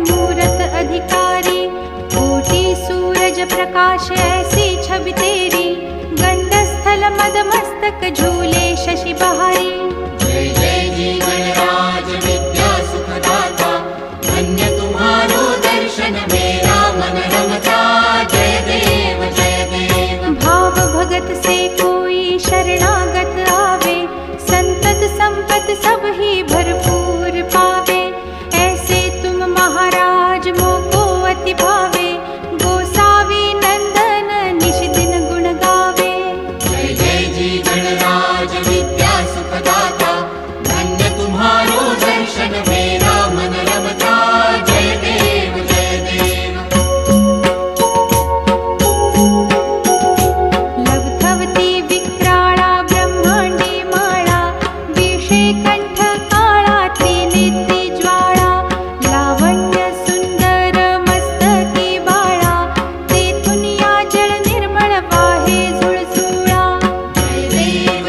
मूरत अधिकारी, कोटि सूरज प्रकाश ऐसी छवि तेरी, गंड स्थल मद मस्तक झूले शशि बहारी। जय जय जी गणराज विद्या सुखदाता, धन्य तुम्हारो दर्शन मेरा मन रमता। जय देव जय देव। भाव भगत से कोई शरणागत आवे, संतत संपत सब ही भरपूर पावे। ऐसे तुम महाराज मोको अति भावे, गोसावी नंदन निश दिन गुण गावे। जय जय जी गणराज विद्या सुखदाता, धन्य तुम्हारो दर्शन मेरा मन रमता। जय देव जय देव। लवथवती विक्राळा ब्रह्मांडी माळा, विषे कंठ काळा त्रिनेत्री ज्वाळा। लावण्य सुंदर मस्तकी बाळा, तेथून या जळ निर्मळ वाहे झुळझुळा। जय देव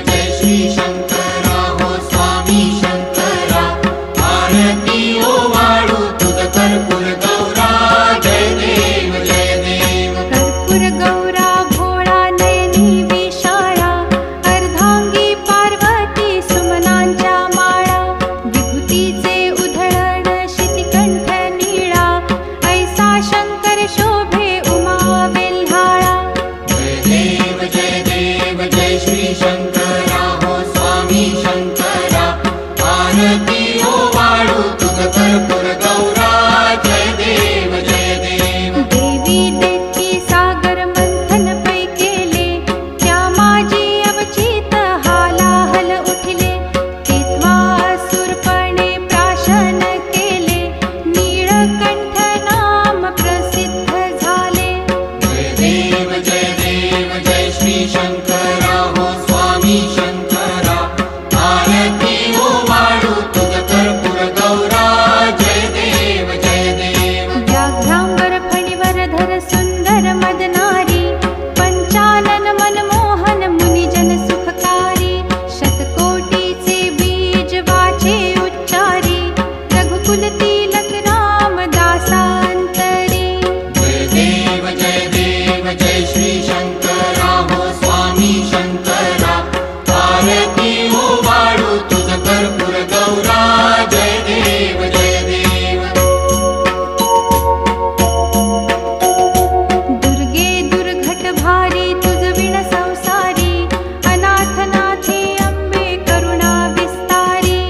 जय श्री शंकरा हो स्वामी शंकरा, आरती ओ वाळू तुझ कर्पूर गौरा। जय देव जय देव। कर्पूर गौरा भोळा नयनी विशाळा, अर्धांगी पार्वती सुमनांच्या माळा। विभूतीचे उधळण शितिकंठ नीळा, ऐसा शंकर शोभे उमा वेल्हाळा। जय देव जय श्री शंकरा हो स्वामी शंकरा, आरती ओ वाळू तुझ कर्पूर गौरा। जय देव जय देव। देवी देती सागर मंथन पै केले, त्या माझी अवचित हालाहल उठले। तेव्हा असुरपणे प्राशन केले, नीळकंठ नाम प्रसिद्ध झाले। जय देव जय श्री शंकरा हो स्वामी शंकरा, आरती ओ वाळू तुझ कर्पूर गौरा। जय देव जय देव। व्याघ्रांबर फणीवर धर सुंदर मदनारी, पंचानन मनमोहन मुनिजन सुखकारी। शतकोटीचे बीज वाचे उच्चारी, रघुकुल तिलक रामदासांतरी। जय देव जय श्री शंकरा हो स्वामी शंकरा, आरती ओ वाळू तुझ कर्पूर गौरा। जय देव जय देव। दुर्गे दुर्घट भारी तुझ विण संसारी, अनाथनाथे अंबे करुणा विस्तारी।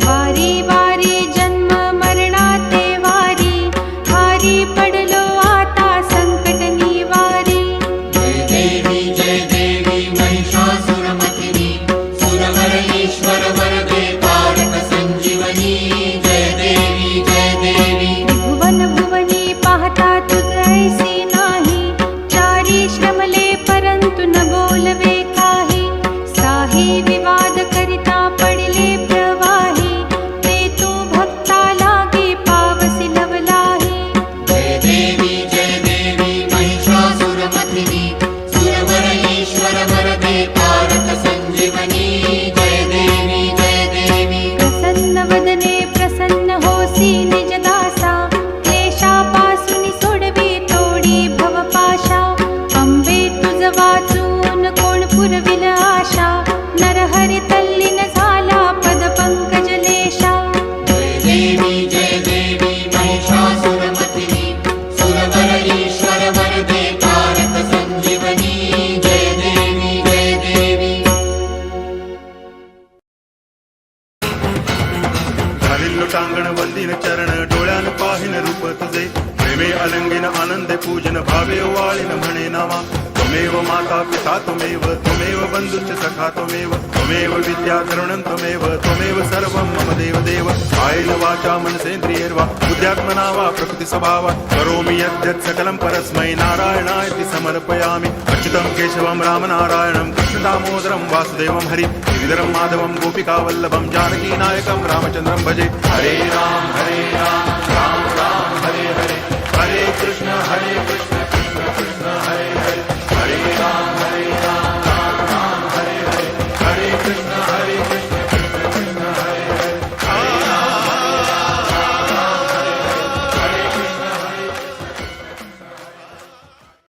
वारी वारी जन्म मरणाते वारी, हारी पडलो आता संकट निवारी। जय देवी महिषासुरमर्दिनी, सुरवर ईश्वर वरदे तारक संजीवनी। जय देवी जय देवी। भुवन भुवनी पाहता तुझ ऐसी नाही, चारी श्रमले परंतु न बोलवे काही। साही विवाद करिता पडले प्रवाही, ते तू भक्ता लागी पावसी लवलाही। जय देवी महिषासुरमर्दिनी, सुरवर ईश्वर वरदे तारक संजीवनी। जय देवी जय देवी। प्रसन्न वदने प्रसन्न होसी निज दासा, क्लेशापासून सोडवी तोडी भवपाशा। अंबे तुझ वाचून कोण पुरविल आशा, नरहरी तल्लीन झाला पद पंकजलेशा। जय देवी महिषासुरमर्दिनी, सुरवर ईश्वर वरदे तारक संजीवनी। जय देवी जय देवी। हरिल्लो टांगण वंदिन चरण, डोळ्यान पाहिन रूप तुझे। प्रेमे अलंगिन आनंदे पूजन, भावे वाळीन म्हणे नामा। त्वमेव माता पिता त्वमेव, त्वमेव बंधुश्च सखा त्वमेव। त्वमेव विद्या करुणं त्वमेव, त्वमेव सर्वं मम देव देव। कायेन वाचा मनसेन्द्रियैर्वा बुद्ध्यात्मना वा प्रकृति स्वभावात्, करोमि यद्यत् सकलं परस्मै नारायणायति समर्पयामि। अच्युतं केशवं रामनारायणं, कृष्णदामोदरं वासुदेवं हरि, गिरिधरं माधवं गोपिकावल्लभं, जानकीनायकं रामचन्द्रं भजे। हरे राम